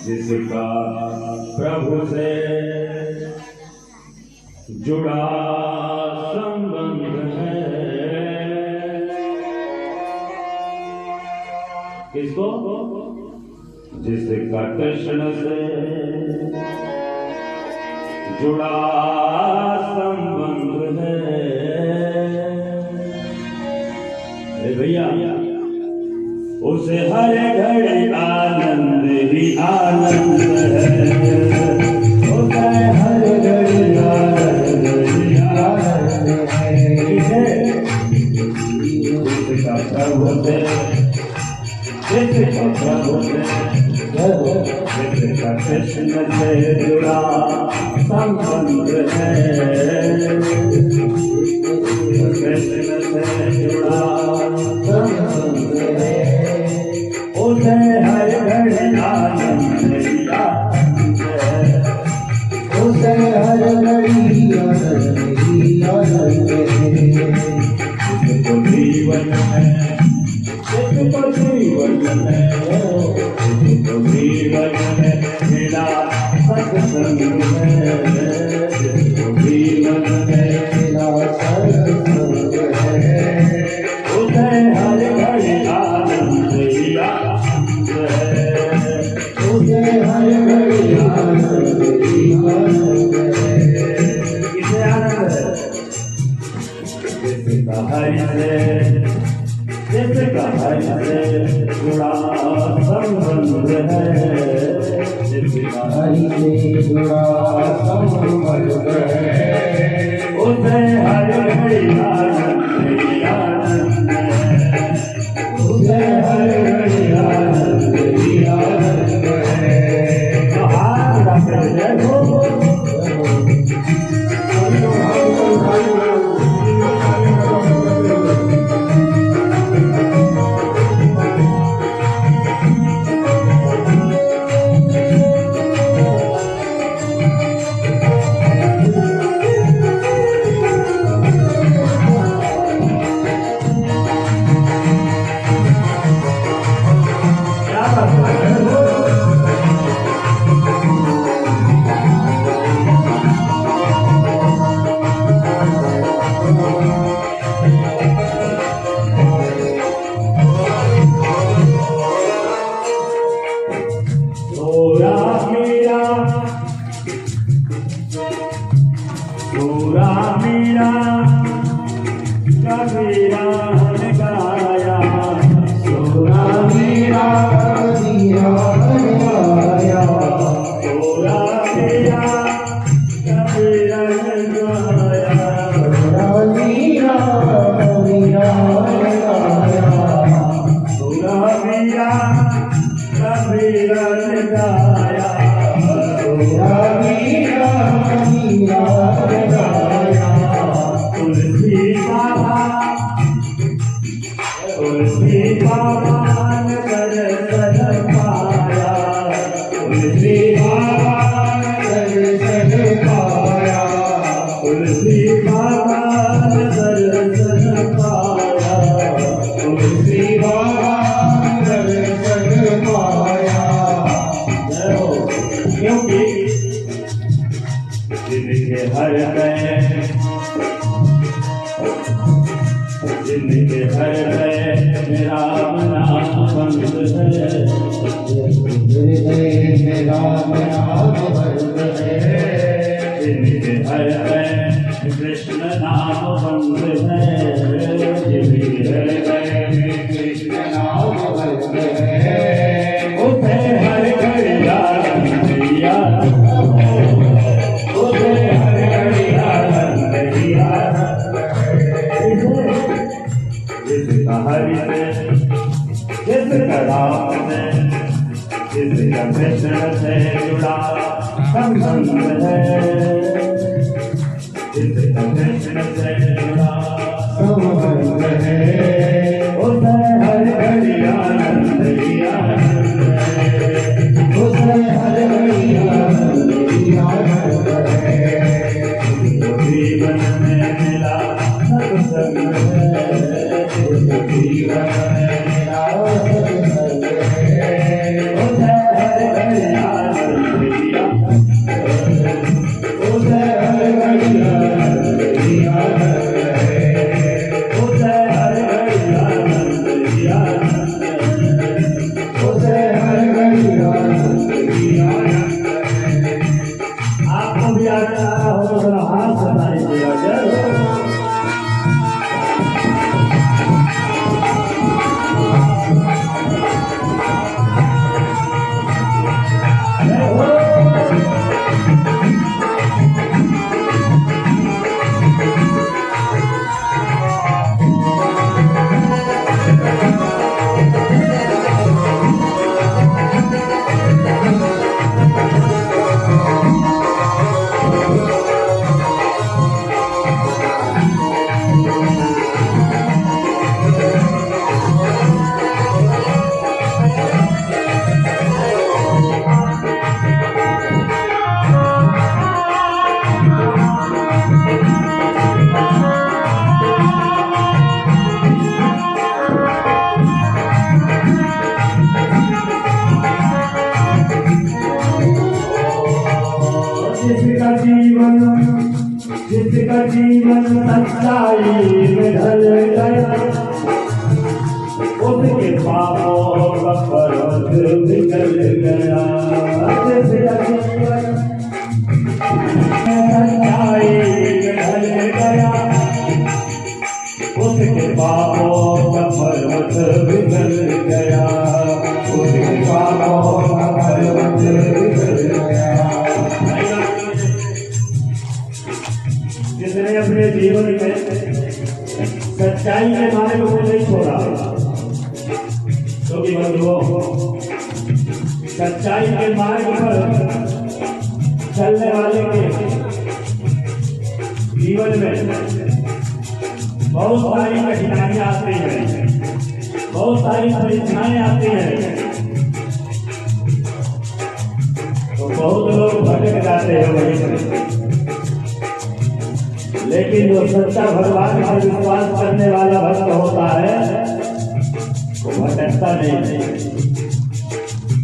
जिसका प्रभु से जुड़ा संबंध है। किसको? जिसका कृष्ण से जुड़ा संबंध है। अरे भैया, उसे हर घड़ी आनंद ही आनंद है। उसे हर घड़ी आनंद ही आनंद है। जिसका प्रभु से, जिसका प्रभु से, जिसका कृष्ण से जुड़ा संबंध है। कृष्ण से जुड़ा संबंध है। उसे हर घड़ी आनंद ही आनंद है। उसे हर घड़ी आनंद ही आनंद है। जिसको जीवन है, जिसको जीवन है, जिसको जीवन में मिला सत्संग है। जिसको जीवन में मिला सत्संग है। उसे हर घड़ी आनंद ही आनंद है। उसे हर घड़ी आनंद ही आनंद है। किसे आनंद है? जिसका हरि से, जिसका हरि से जुड़ा संबंध है। जिसका हरि से जुड़ा संबंध है। उसे हर घड़ी आनंद ही आनंद है। उसे हर घड़ी आनंद ही आनंद है। तो हाथ रख देखो, पूरा मेरा कबीरा ने गाया। पूरा मेरा कबीरा ने गाया। पूरा मेरा कबीरा ने गाया। पूरा मेरा कबीरा ने गाया। पूरा मेरा कबीरा ने गाया। पूरा मेरा कबीरा ने गाया। तुलसी बाबा, तुलसी बाबा ने दर्शन पाया। तुलसी बाबा ने दर्शन पाया। तुलसी बाबा ने दर्शन पाया। तुलसी बाबा ने दर्शन पाया। क्योंकि जिनके हर गए, जिनके हर गए मेरा नाम बंद है। मेरा नाम बंद है। जिनके हर गए कृष्ण नाम बंद है। जिनके हर गए कृष्ण नाम बंद है। उसे हर घड़ी आनंद ही आनंद है। उसे हर घड़ी आनंद ही आनंद है। जिसका हरि से, जिसका राम से, जिसका कृष्ण से जुड़ा संबंध है। जिसका कृष्ण से जुड़ा संबंध है। उसे हर घड़ी आनंद ही आनंद है। उसे हर घड़ी आनंद ही आनंद है। जीवन में मिला सत्संग है। जीवन में मिला सत्संग है। उसे हर घड़ी सच्चाई में ढल गया, उसके पापों का पर्वत निकल गया। सच्चाई में ढल गया, उसके पापों का पर्वत निकल गया, उसके पापों का पर्वत निकल गया। जिसने अपने जीवन में सच्चाई के मार्ग को नहीं छोड़ा, क्योंकि बंधुओं सच्चाई के मार्ग पर चलने वाले के जीवन में बहुत सारी कठिनाइयां आती हैं, बहुत सारी परीक्षाएं आती हैं, तो बहुत लोग भटक जाते हैं वहीं से। लेकिन जो सच्चा भगवान पर विश्वास करने वाला भक्त होता है वो भटकता नहीं,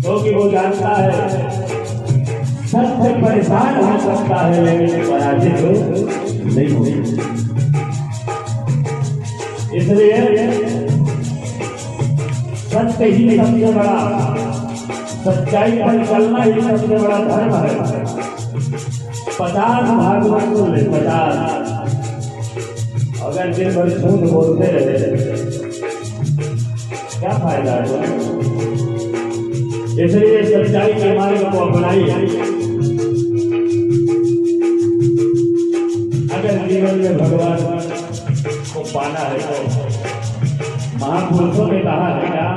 क्योंकि वो जानता है सत्य परेशान हो सकता है लेकिन पराजित नहीं होगी। इसलिए सत्य ही सबसे बड़ा, सच्चाई पर चलना ही सबसे बड़ा धर्म है। 50 भागवत को ले 50, अगर दिन भर झूठ बोलते रहे क्या फायदा है? इसलिए सच्चाई के मार्ग को अपनाइए। अगर जीवन में भगवान को पाना है तो महापुरुषों ने कहा है क्या,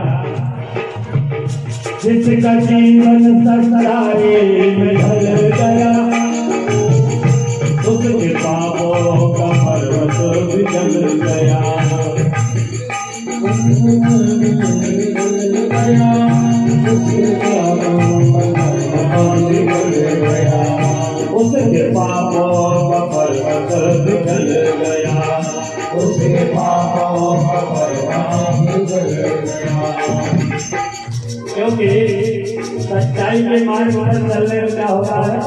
जिसका जीवन सच्चाई में ढल गया, उसके पापों का पर्वत निकल गया, उसके पापों का पर्वत निकल गया, उसके पापों का पर्वत निकल गया। क्योंकि सच्चाई के मार्ग पर चलने में क्या होता है,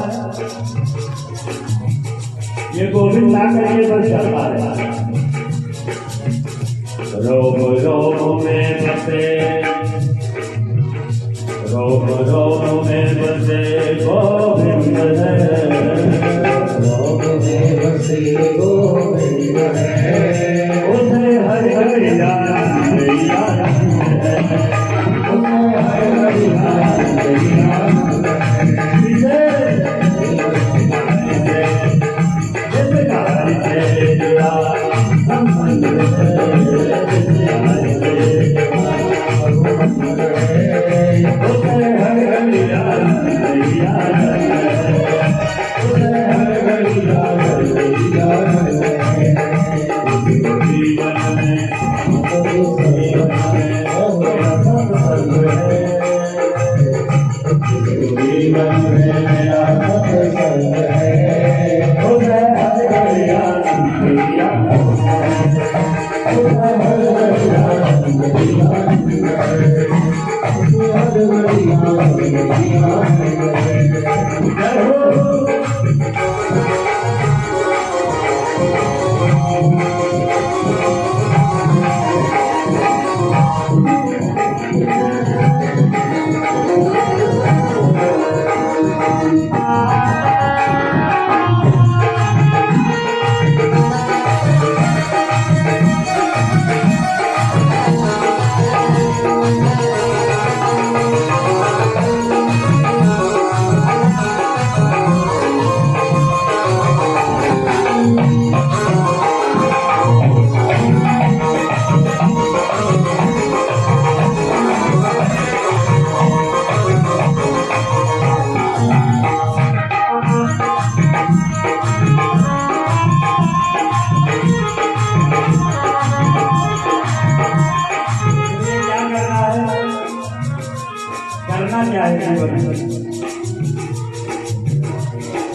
ये गोविंद ला करके बस चलता है। रोम रोम में बसे, रोम रोम में बसे गोविंद है, रोम में बसे गोविंद है, उसे हर हर याद याद है, उसे हर हर याद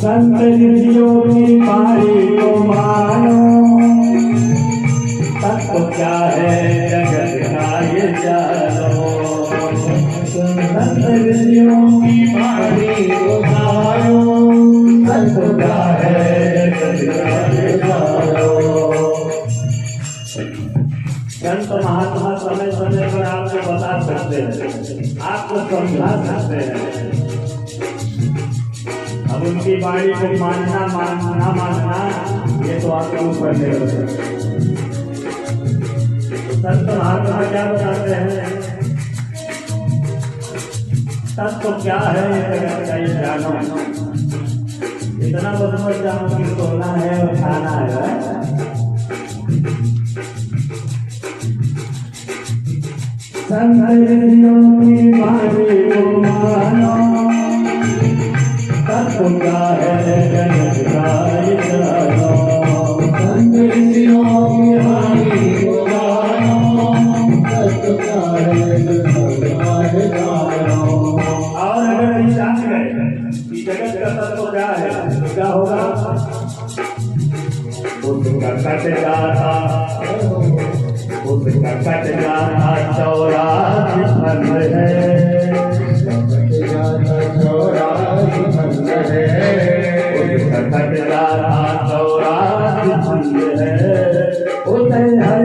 संत ऋषियों की पारी को मानो, तत्व क्या है जगत का ये जानो। संत ऋषियों की पारी को मानो, तत्व क्या है जगत का ये जानो। आपको समझा सकते हैं। अब उनकी वाणी को मानना ना मानना ये तो आपके ऊपर निर्भर है। संत महात्मा क्या बताते हैं? तत्व क्या है ये जगत का ये जानो, इतना बदमत जानो कि सोना है और खाना है। संतों की वाणी को मानो, तत्व क्या है जगत का ये जानो। संतों की वाणी को मानो, तत्व क्या है जगत का ये जानो। और अगर नहीं जान गए कि जगत का तत्व क्या है तो क्या होगा? उसका कट जाता चौरासी फंद है, चौरासी फंद है, कट जाता चौरासी फंद है। उसे हर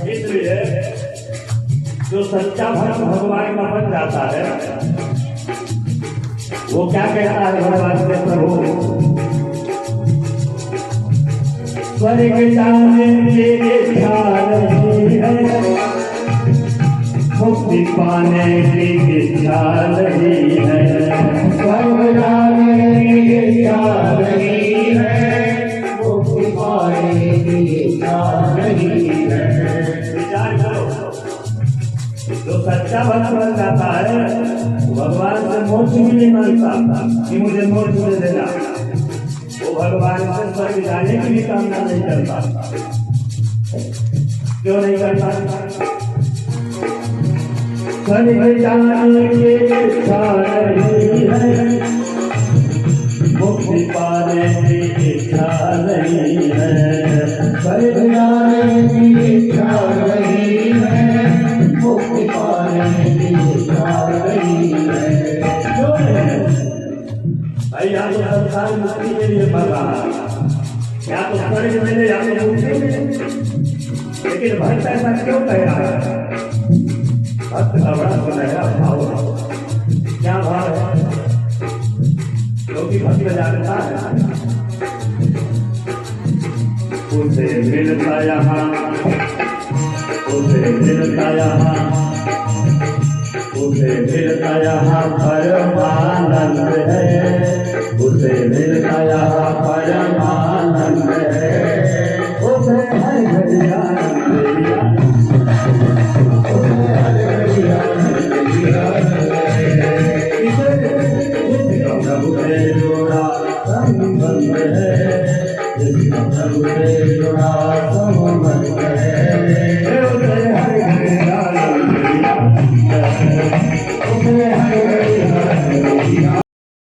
इसलिए जो सच्चा भक्त भगवान का बन जाता है वो क्या कहता है भगवान से? प्रभु स्वर्ग जाने की इच्छा नहीं है, मुक्ति पाने की इच्छा नहीं है। स्वर्ग जाने की इच्छा नहीं है, मुक्ति पाने की इच्छा नहीं है। विचार करो, जो सच्चा भक्त बन जाता है भगवान से मोक्ष भी नहीं मांगता कि मुझे मोक्ष दे देना, वो भगवान से स्वर्ग जाने की भी कामना नहीं करता। क्यों नहीं करता? स्वर्ग जाने की इच्छा नहीं है, मुक्ति पाने की इच्छा नहीं है। स्वर्ग जाने की इच्छा नहीं है, मुक्ति पाने की इच्छा नहीं है। क्यों नहीं? भाई यहाँ तो संसार मुक्ति के लिए मर रहा है, या तो स्वर्ग मिले या तो मुक्ति मिले, लेकिन भक्त ऐसा क्यों कह रहा है? भक्त का बड़ा सुनहरा भाव है। क्या भाव है? क्योंकि भक्त जानता है उसे मिलता यहाँ, उसे मिलता यहाँ, उसे मिलता यहाँ परमानंद है, उसे मिलता यहाँ परमानंद है। उसे हर घड़ी आनंद